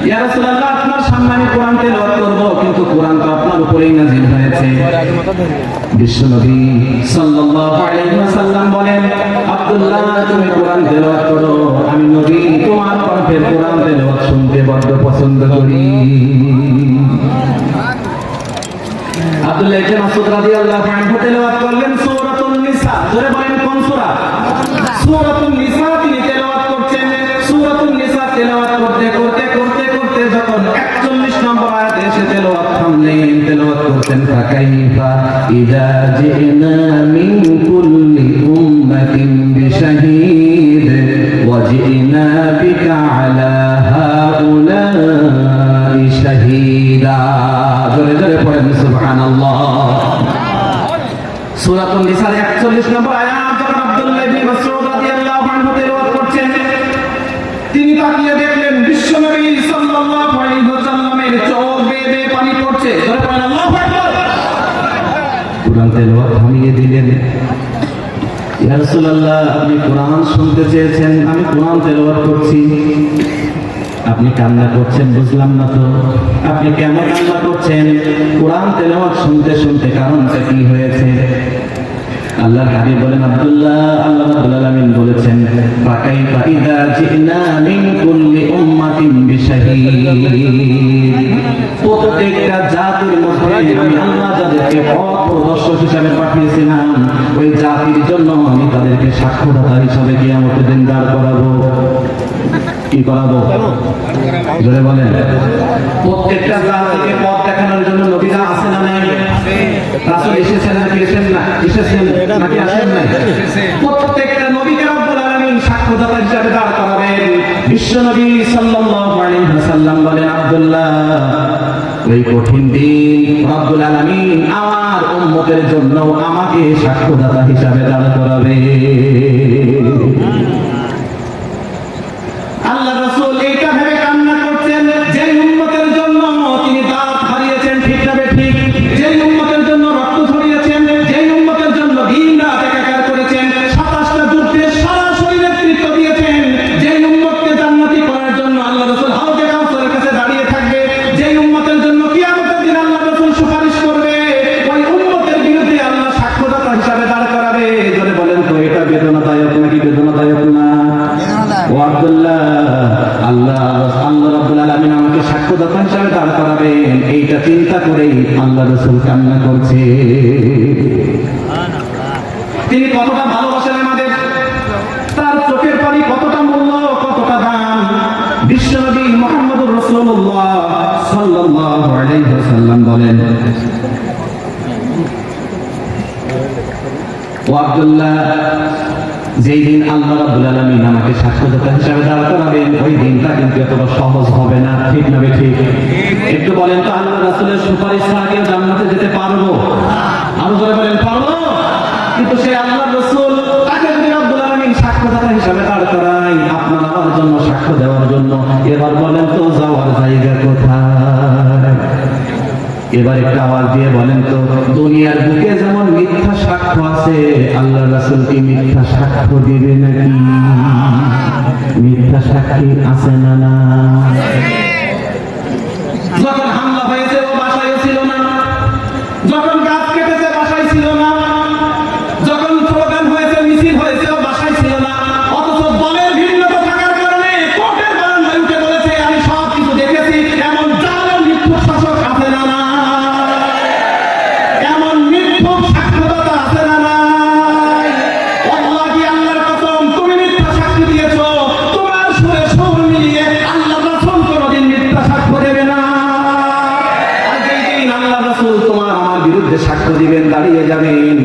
ইয়া রাসূলুল্লাহ আপনার সামনে আমি কোরআন তেলাওয়াত করব, কিন্তু কোরআন তো আপনার উপরেই নাযিল হয়েছে। বিশ্বনবী সাল্লাল্লাহু আলাইহি ওয়াসাল্লাম বলেন, আব্দুল্লাহ তুমি কোরআন তেলাওয়াত করো, আমি নবী তোমার কণ্ঠের কোরআন তেলাওয়াত শুনতে বড় পছন্দ করি। আব্দুল্লাহ ইবনে মাসউদ রাদিয়াল্লাহু আনহু তেলাওয়াত করলেন সূরাতুন নিসা। জোরে বলেন কোন সূরা? সূরাতুন নিসা তিনি তেলাওয়াত করছেন। সূরাতুন নিসা তেলাওয়াত করতে করতে করতে করতে যখন 41 নম্বর আয়াতে এসে তেলাওয়াত থামলেন, তেলাওয়াত করতেন ফাকাইফা ইযা জিনা মিন কুল্লি উম্মাতিন বিশাহীদ ওয়া জিনা বিকা আলা হাউলাই শাহীদা। জোরে জোরে পড়েন সুবহানাল্লাহ। সূরাতুন নিসার 41 নম্বর আয়াত যখন আব্দুল্লাহ ইবনে মাসউদ রাদিয়াল্লাহু আনহু তেলাওয়াত করছেন, তিনি তাকিয়ে দেখলেন বিশ্বনবী সাল্লাল্লাহু আলাইহি ওয়াসাল্লামের চোখ বেয়ে বেয়ে পানি পড়ছে। জোরে পড়েন আল্লাহু আকবার। কোরআন তেলাওয়াত থামিয়ে দিলেন। ইয়া রাসূলুল্লাহ আপনি কোরআন শুনতে চেয়েছেন, আমি কোরআন তেলাওয়াত করছি, আপনি কান্না করছেন, বুঝলাম না তো আপনি কেন কান্না করছেন? কোরআন তেলাওয়াত শুনতে শুনতে কারণটা কি হয়েছে? আল্লাহর হাবিব বলেন, আব্দুল্লাহ আল্লাহ রাব্বুল আলামিন বলেছেন ফাকাইফা ইযা জিনা মিন কুল্লি উম্মাতিন বিশাহীদ। প্রত্যেকটা জাতির মধ্যে আমি আল্লাহ যাদেরকে পথ প্রদর্শক হিসেবে পাঠিয়েছিলাম, ওই জাতির জন্য আমি তাদেরকে সাক্ষ্যদাতা হিসেবে কিয়ামতের দিন দাঁড় করাবো। কি করাবো? জোরে বলেন। প্রত্যেকটা জাতিকে পথ দেখানোর জন্য নবীরা আসেন না নাই? রাসূল এসেছেন নাকি এসেছেন নাকি আসেন নাই? প্রত্যেকটা নবীকে রব্বুল আলামিন সাক্ষ্যদাতা হিসেবে দাঁড় করাবেন। বিশ্বনবী সাল্লাল্লাহু আলাইহি ওয়াসাল্লাম বলেন, আব্দুল্লাহ ওই কঠিন দিন রব্বুল আলামিন আমার উম্মতের জন্য আমাকে সাক্ষ্যদাতা হিসেবে দাঁড় করাবে। আল্লাহ রাসূল এইটা ভেবে কান্না করছেন যে উম্মতের জন্য তিনি দাঁত হারিয়েছেন, ঠিক না ঠিক? যে উম্মতের জন্য রক্ত ঝরিয়েছেন, যে উম্মতের জন্য দিন রাত একাকার করেছেন, 27টা যুদ্ধে সারা শরীরে নেতৃত্ব দিয়েছেন, যে উম্মতকে জান্নাতি করার জন্য আল্লাহ রাসূল হাউজে কাউসারের কাছে দাঁড়িয়ে থাকবে, যে উম্মতের জন্য কিয়ামতের দিন আল্লাহ রাসূল সুপারিশ করবে, ওই উম্মতের বিরুদ্ধে আল্লাহ সাক্ষ্যদাতা হিসেবে দাঁড় করাবে। জোরে বলেন তো এটা বেদনাদায়ক নাকি বেদনাদায়ক না? ও আব্দুল্লাহ আল্লাহ রাব্বুল আলামিন আমাকে সাক্ষ্যদাতা হিসেবে দাঁড় করাবেন, এইটা চিন্তা করেই আল্লাহ রাসূল কান্না করছে। তিনি কতটা ভালোবাসেন আমাদের, তার চোখের পানি কতটা মূল্য, কতটা দাম। বিশ্বনবী মুহাম্মদুর রাসূলুল্লাহ সাল্লাল্লাহু আলাইহি ওয়াসাল্লাম বলেন, ও আব্দুল্লাহ যেই দিন আল্লাহ রাব্বুল আলামিন আমাকে সাক্ষ্যদাতা হিসেবে দাঁড় করাবেন, ওই দিনটা কিন্তু এতটা সহজ হবে না, ঠিক না ঠিক? একটু বলেন তো আল্লাহ রাসূলের সুপারিশ ছাড়া কেউ জান্নাতে যেতে পারবো? আরো জোরে বলেন পারবো? কিন্তু সেই আল্লাহ রাসূল তাকে যদি রাব্বুল আলামিন সাক্ষ্যদাতা হিসেবে দাঁড় করায় আপনার আমার জন্য সাক্ষ্য দেওয়ার জন্য, এবার বলেন তো যাওয়ার জায়গা কোথায়? এবার একটা আওয়াজ দিয়ে বলেন তো, দুনিয়ার বুকে যেমন মিথ্যা সাক্ষ্য আছে, আল্লাহ রাসূল কি মিথ্যা সাক্ষ্য দিবে নাকি? মিথ্যা সাক্ষী আছে না? না। যখন হামলা হয়েছে ও বাসায় ছিল না, যখন গাছ কেটেছে বাসায় ছিল না, যখন স্লোগান হয়েছে মিছিল হয়েছে ও বাসায় ছিল না, অথচ দলের ভিন্নতা থাকার কারণে কোর্টের বারান্দায় উঠে বলেছে আমি সব কিছু দেখেছি। এমন জালেম মিথ্যুক শাসক আছে না? না। এমন মিথ্যুক সাক্ষ্যদাতা আছে না? নাই। আল্লাহকে আল্লাহর কসম তুমি মিথ্যা সাক্ষী দিয়েছো, তোমার সুরে সুর মিলিয়ে আল্লাহ রাসূল কোনদিন মিথ্যা সাক্ষ্য দেবে না। আর যেদিন আল্লাহ রাসূল তোমার আমার বিরুদ্ধে সাক্ষ্য দিবেন, দাঁড়িয়ে যাবেন,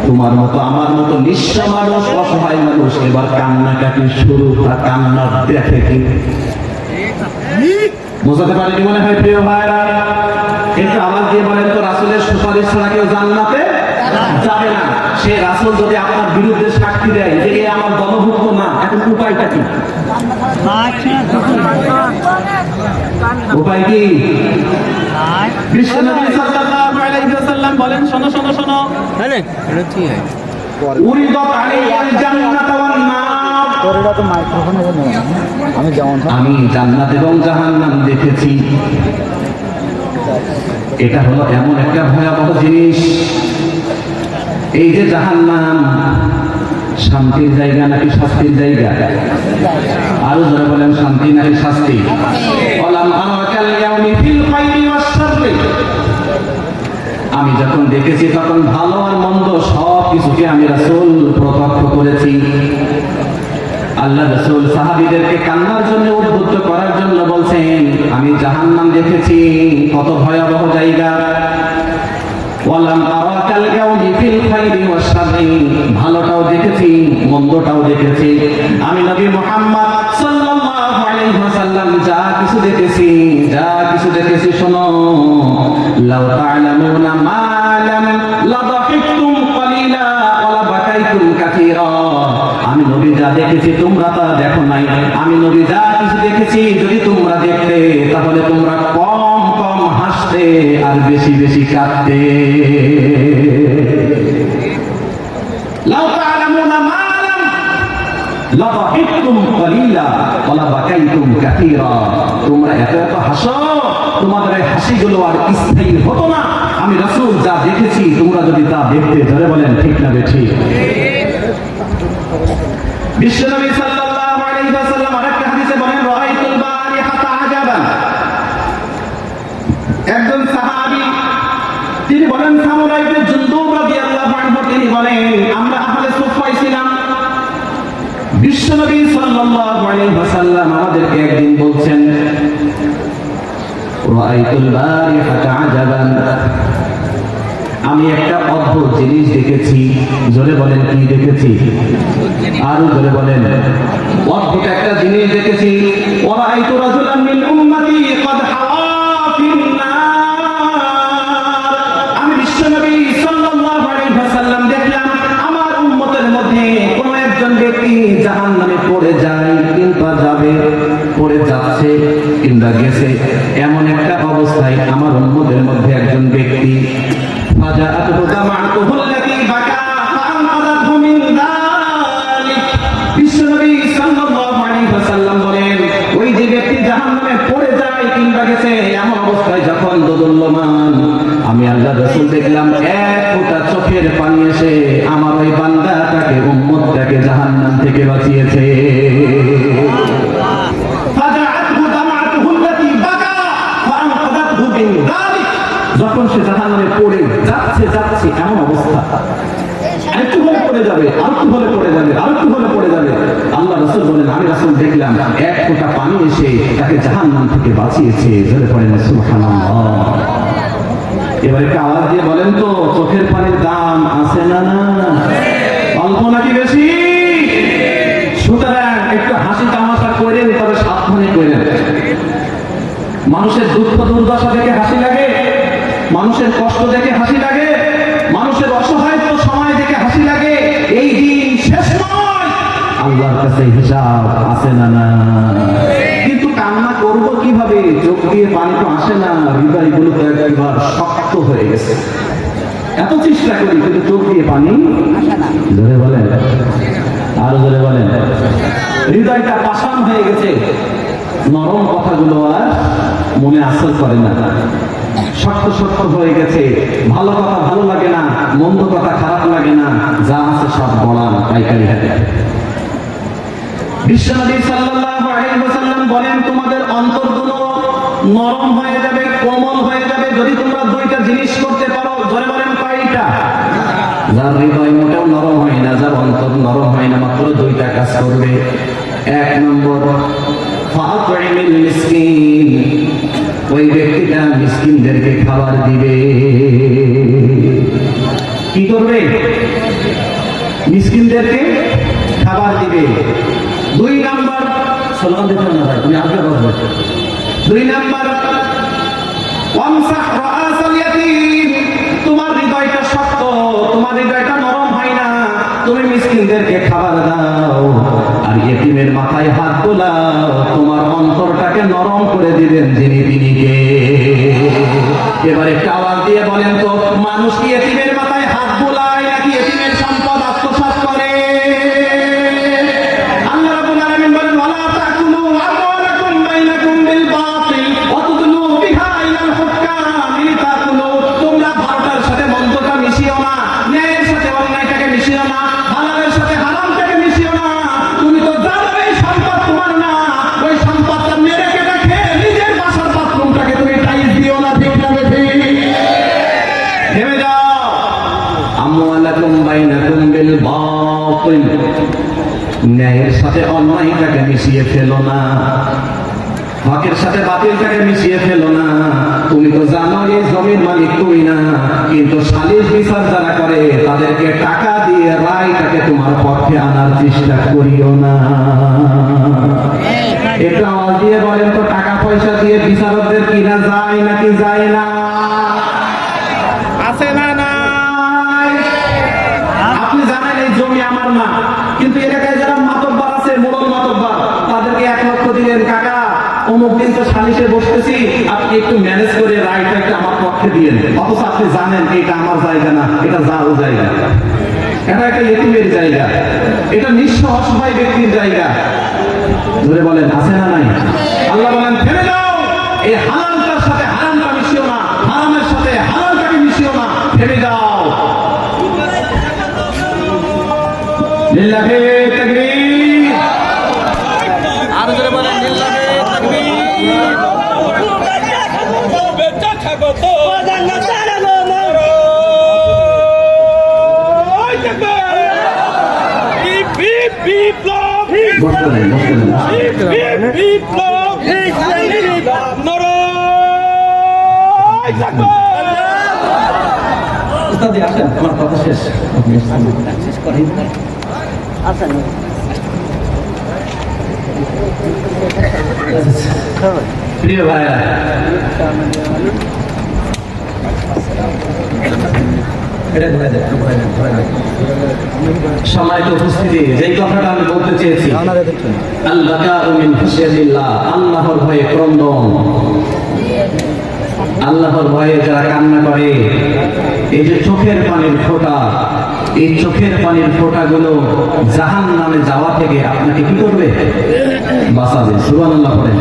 তোমার মতো আমার মতো নিঃস্ব মানুষ, অসহায় মানুষ এবার কান্নাকাটি শুরু। কান্নার দেখে কি বোঝাতে পারেনি মনে হয় প্রিয় ভাইরা? কিন্তু আবার দিয়ে বলেন তো রাসূলের সুপারিশ ছাড়া কেউ জান্নাতে যাবে না। সে রাসূল যদি আপনার বিরুদ্ধে সাক্ষী দেয় যে এ আমার দলভুক্ত না, এখন উপায়টা কি? উপায় কি? বিশ্বনবী সাল্লাল্লাহু আলাইহি ওয়াসাল্লাম বলেন, শোনো শোনো শোনো, উরিদাত আলাইহিল জান্নাতু ওয়ান নার এটা তো মাইক্রোফোনে আমি যেমন আমি জান্নাত এবং জাহান্নাম দেখেছি। এটা হলো এমন একটা ভয়াবহ জিনিস। এই যে জাহান্নাম শান্তির জায়গা নাকি শাস্তির জায়গা? আরো যারা বলেন শান্তি নাকি শাস্তি? আমি যখন দেখেছি তখন ভালো আর মন্দ সব কিছুকে আমি রাসূল প্রত্যক্ষ করেছি। আল্লাহ রাসূল সাহাবীদেরকে কান্নার জন্য উদ্বুদ্ধ করার জন্য বলছেন, আমি জাহান্নাম দেখেছি, কত ভয়াবহ জায়গা। ওয়ালাম আরাকাল ইয়াউমি ফিল খাইরি ওয়াশ শাররি, ভালোটাও দেখেছি মন্দটাও দেখেছি। আমি নবী মুহাম্মদ সাল্লাল্লাহু আলাইহি ওয়াসাল্লাম যা কিছু দেখেছি শোনো। লাউ তা'লামুনা মা লাম লাদাহিকতুম কলিলা ওয়া লাবাকাইতুম কাসীরা। আমি নবী যা দেখেছি তোমরা তা দেখো নাই। আমি নবী যা কিছু দেখেছি যদি তোমরা দেখতে তাহলে তোমরা কম কম হাসতে আর বেশি বেশি কাঁদতে। লাউ তা'লামুনা মা লাম লাদাহিকতুম কলিলা ওয়া লাবাকাইতুম কাসীরা। তোমরা এত এত হাসো, তোমাদের এই হাসিগুলো আর স্থায়ী হতো না। আমি রাসূল যা দেখেছি তোমরা যদি তা দেখতে, ধরে বলেন ঠিক না বেঠিক? বিশ্বনবী সাল্লাল্লাহু আলাইহি ওয়াসাল্লাম আরেকটা হাদিসে বলেন, রাআইতুল বারিহাতা আজাবান। একজন সাহাবী তিনি বলেন, সামুরা ইবনে জুনদুব রাদিয়াল্লাহু আনহু তিনি বলেন, আমরা আহলে সুফফায় ছিলাম। বিশ্বনবী সাল্লাল্লাহু আলাইহি ওয়াসাল্লাম আমাদেরকে একদিন বলছেন, রাআইতুল বারিহাতা আজাবান, আমি একটা অদ্ভুত জিনিস দেখেছি। জোরে বলেন কি দেখেছি? আরো জোরে বলেন। অদ্ভুত একটা জিনিস দেখেছি। ওয়ারাআইতু রাজুলান মিন উম্মতি ক্বাদ হাওয়া ফিন নার। আমি বিশ্বনবী সাল্লাল্লাহু আলাইহি ওয়াসাল্লাম দেখলাম আমার উম্মতের মধ্যে কোন একজন ব্যক্তি জাহান্নামে পড়ে যায় কিংবা যাবে, পড়ে যাচ্ছে কিংবা গেছে, এমন একটা অবস্থায় আমার উম্মতের মধ্যে একজন ব্যক্তি ফাজাআতহু জামাআতুহু আল্লাতী বাকা ফাআনকাযাতহু মিন যালিক। বিশ্বনবী সাল্লাল্লাহু আলাইহি ওয়াসাল্লাম বলেন, ওই যে ব্যক্তি জাহান্নামে পড়ে যায় কিংবা গেছে এমন অবস্থায় যখন দোদুল্যমান, আমি আল্লাহ রাসূল দেখলাম এক ফোঁটা চোখের পানি এসে আমার ওই বান্দাটাকে উম্মতটাকে জাহান্নাম থেকে বাঁচিয়েছে। ফাজাআতহু জামাআতুহু আল্লাতী বাকা ফাআনকাযাতহু মিন যালিক। যখন সে জাহান্নামে পড়ে যাচ্ছে এমন অবস্থা, একটু হলে পড়ে যাবে, আরেকটু হলে পড়ে যাবে, আরেকটু হলে পড়ে যাবে, আল্লাহ রাসূল বলেন আমি রাসূল দেখলাম এক ফোঁটা পানি এসে তাকে জাহান্নাম থেকে বাঁচিয়েছে। জোরে পড়েন সুবহানাল্লাহ। এবারে একটা আওয়াজ দিয়ে বলেন তো, চোখের পানির দাম আছে না? না অল্প নাকি বেশি? সুতরাং একটু হাসি তামাশা করেন, তবে সাবধানে করেন। মানুষের দুঃখ দুর্দশা দেখে হাসি লাগে, মানুষের কষ্ট দেখে হাসি লাগে, মানুষের অসহায়ত্ব সময় দেখে হাসি লাগে। এই দিন শেষ নয়, আল্লাহর কাছে হিসাব আছে না? না। কিন্তু কান্না করব কিভাবে? চোখ দিয়ে পানি তো আসে না, হৃদয়গুলো তো একবার শক্ত হয়ে গেছে। এত চেষ্টা করি কিন্তু চোখ দিয়ে পানি আসে না। জোরে বলেন, আরো জোরে বলেন। হৃদয়টা পাষাণ হয়ে গেছে, নরম কথাগুলো আর মনে আসর করে না, শক্ত শক্ত হয়ে গেছে। ভালো কথা ভালো লাগে না, মন্দ কথা খারাপ লাগে না, যা আছে সব বলার পাইকারি হাতে। বিশ্বনবী সাল্লাল্লাহু আলাইহি ওয়াসাল্লাম বলেন, তোমাদের অন্তরগুলো নরম হয়ে যাবে, কোমল হয়ে যাবে যদি তোমরা দুইটা জিনিস করতে পারো। জোরে বলেন কয়টা? যার হৃদয় মোটেও নরম হয় না, যার অন্তর নরম হয় না, মাত্র দুইটা কাজ করবে। এক নম্বর, ফাআতিমিল মিসকিন, ওই ব্যক্তিটা মিসকিনদেরকে খাবার দিবে। কি করবে? মিসকিনদেরকে খাবার দিবে। দুই নাম্বার, সালাম দিবেন না ভাই, তুমি আগে বলবে। দুই নাম্বার, ওয়ামসাহ রাআসাল ইয়াতীম, তোমার হৃদয়টা শক্ত, তোমার হৃদয়টা নরম হয় না, তুমি মিসকিনদেরকে খাবার দাও আর ইয়েতিমের মাথায় হাত বোলাও, তোমার অন্তরটাকে নরম করে দিবেন যিনি তিনি কে? এবারে আওয়াজ দিয়ে বলেন তো, মানুষ কি ইয়েতিমের মাথায় হাত বোলায় নাকি ইয়েতিমের সম্পদ আত্মসাৎ করে? আল্লাহ রাব্বুল ন্যায়ের সাথে অন্যায়টাকে মিশিয়ে ফেলো না, হকের সাথে বাতিলটাকে মিশিয়ে ফেলো না। তুমি তো জানো এই জমির মালিক তুমি না, কিন্তু সালিশ বিচার যারা করে তাদেরকে টাকা দিয়ে রায়টাকে তোমার পক্ষে আনার চেষ্টা করিও না। একটু আওয়াজ দিয়ে বলেন তো, টাকা পয়সা দিয়ে বিচারকদের কিনা যায় নাকি যায় না? আছে না নাই? আপনি জানেন এই জমি আমার না, কিন্তু এলাকায় যারা মাতব্বর আছে, মোড়ল মাতব্বর, তাদেরকে 1 লক্ষ দিলেন, কাকা অমুক দিন তো সালিশে বসতেছি, আপনি একটু ম্যানেজ করে রাইটটা একটু আমার পক্ষে দিয়েন। অথচ আপনি জানেন এটা আমার জায়গা না, এটা যার জায়গা, এটা একটা ইতিমের জায়গা, এটা নিঃস্ব অসহায় ব্যক্তির জায়গা। ধরে বলেন আছে না নাই? আল্লাহ বলেন থেমে যাও, এই হারামটার সাথে হারামটা মিশিও না, হারামের সাথে হালালটাকে মিশিও না, থেমে যাও। লিল্লাহি তাকবীর। আর জোরে বলেন লিল্লাহি তাকবীর। বেটা থাকো তো জান্নাত সারানো মারো ওই তাকবীর। বিপ্লব বিপ্লব নরই তাকবীর। উস্তাদ আসেন, আমার কথা শেষ, শেষ করেন। প্রিয় ভাইরা, সম্মানিত উপস্থিতি, যেই কথাটা আমি বলতে চেয়েছি, আল্লাহর ভয়ে ক্রন্দন, আল্লাহর ভয়ে যারা কান্না করে, এই যে চোখের পানির ফোঁটা, এই চোখের পানির ফোঁটাগুলো জাহান্নামে যাওয়া থেকে আপনাকে কি করবে? বাঁচাবে। সুবহানাল্লাহ পড়েন।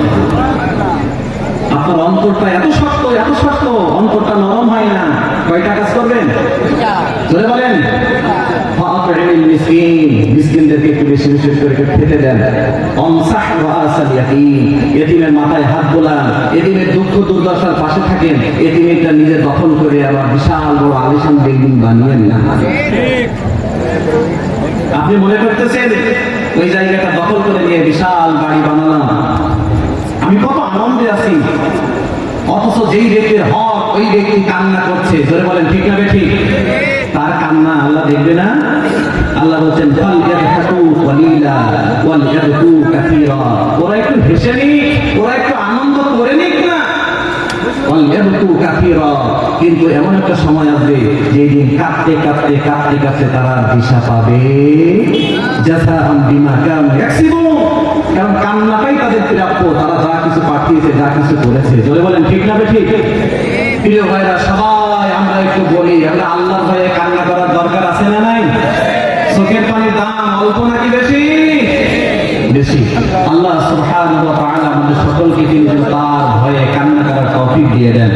আপনার অন্তরটা এত শক্ত, এত শক্ত, অন্তরটা নরম হয় না। কয়টা কাজ করবেন? ধরে বলেন, মিসকিনদেরকে একটু বেশি বেশি করে খেতে দেন। এতিমের মাথায় হাত বোলান, এতিমের দুঃখ দুর্দশার পাশে থাকেন, এতিমেরটা নিজে দখল করে আবার বিশাল বড় আলিশান বিল্ডিং বানিয়েন না। আপনি মনে করতেছেন ওই জায়গাটা দখল করে নিয়ে বিশাল বাড়ি বানালাম, আমি কত আনন্দে আছি, অথচ যেই ব্যক্তির হক ওই ব্যক্তি কান্না করছে। ধরে বলেন ঠিক না ঠিক? তার কান্না আল্লাহ দেখবে না? আল্লাহ বলছেন ওরা একটু হেসে নিক, ওরা একটু আনন্দ করে নিক না, কিন্তু এমন একটা সময় আসবে যেই দিন কাঁদতে কাঁদতে কাঁদতে কাঁদতে তারা দিশা পাবে। কারণ কান্নাটাই তাদের প্রাপ্য, তারা যা কিছু পাঠিয়েছে, যা কিছু করেছে। জোরে বলেন ঠিক না ঠিক? প্রিয় ভাইরা, সবাই আমরা একটু বলি, আমরা আল্লাহর ভয়ে কান্না করার দরকার আছে না নাই? চোখের পানির দাম অল্প নাকি বেশি? বেশি। আল্লাহ সুবহানাহু ওয়া তাআলা আমাদের সকলকে তিনি তার ভয়ে কান্না করার তৌফিক দিয়ে দেন।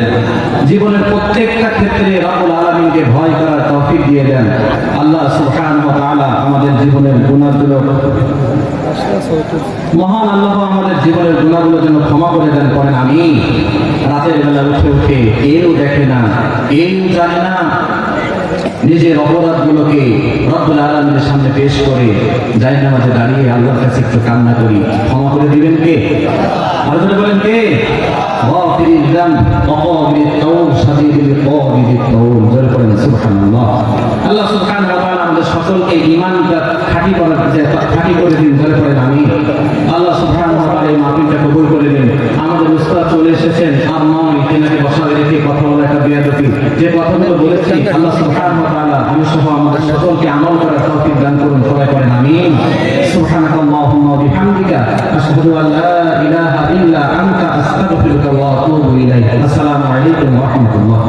জীবনের প্রত্যেকটা ক্ষেত্রে রব্বুল আলামিনকে ভয় করার তৌফিক দিয়ে দেন। আল্লাহ সুবহানাহু ওয়া তাআলা আমাদের জীবনের গুনাহগুলো, মহান আল্লাহ আমাদের জীবনের গুনাহগুলো যেন ক্ষমা করে দেন। করেন আমিন। রাতের বেলা উঠে উঠে কেউ দেখে না, কেউ জানে না, নিজের অপরাধগুলোকে রব্বুল আলামিনের সামনে পেশ করে জায়নামাজে দাঁড়িয়ে আল্লাহর কাছে একটু কান্না করি, ক্ষমা করে দিবেন কে? আর যদি বলেন কে? গাফিরিল যামব ওয়া কাবিলিত তাওব শাদীদুল ইকাবিত তাওব। জোরে পড়েন সুবহানাল্লাহ। আল্লাহ সুবহানাহু ওয়া তাআলা আমাদের সকলকে ঈমানটা খাঁটি করে দিন। জোরে পড়েন আমিন। আল্লাহ সুবহানাহু ওয়া তাআলা এই মাহফিলটা কবুল করে নিন। আমাদের উস্তাদ চলে এসেছেন, আর নয় তেনাকে বসায় রেখে কথা বলা একটা বেয়াদবি। যে কথাগুলো বলেছি আল্লাহ সুবহানাহু ওয়া তাআলা আমি সহ আমাদের সকলকে আমল করার তৌফিক দান করুন। সবাই করেন আমিন। সুবহানাকাল্লাহুম্মা ওয়া বিহামদিকা আশহাদু আল লা ইলাহা ইল্লা আনতা আস্তাগফিরুকা ওয়া আতুবু ইলাইক। আসসালামু আলাইকুম ওয়া রাহমাতুল্লাহ।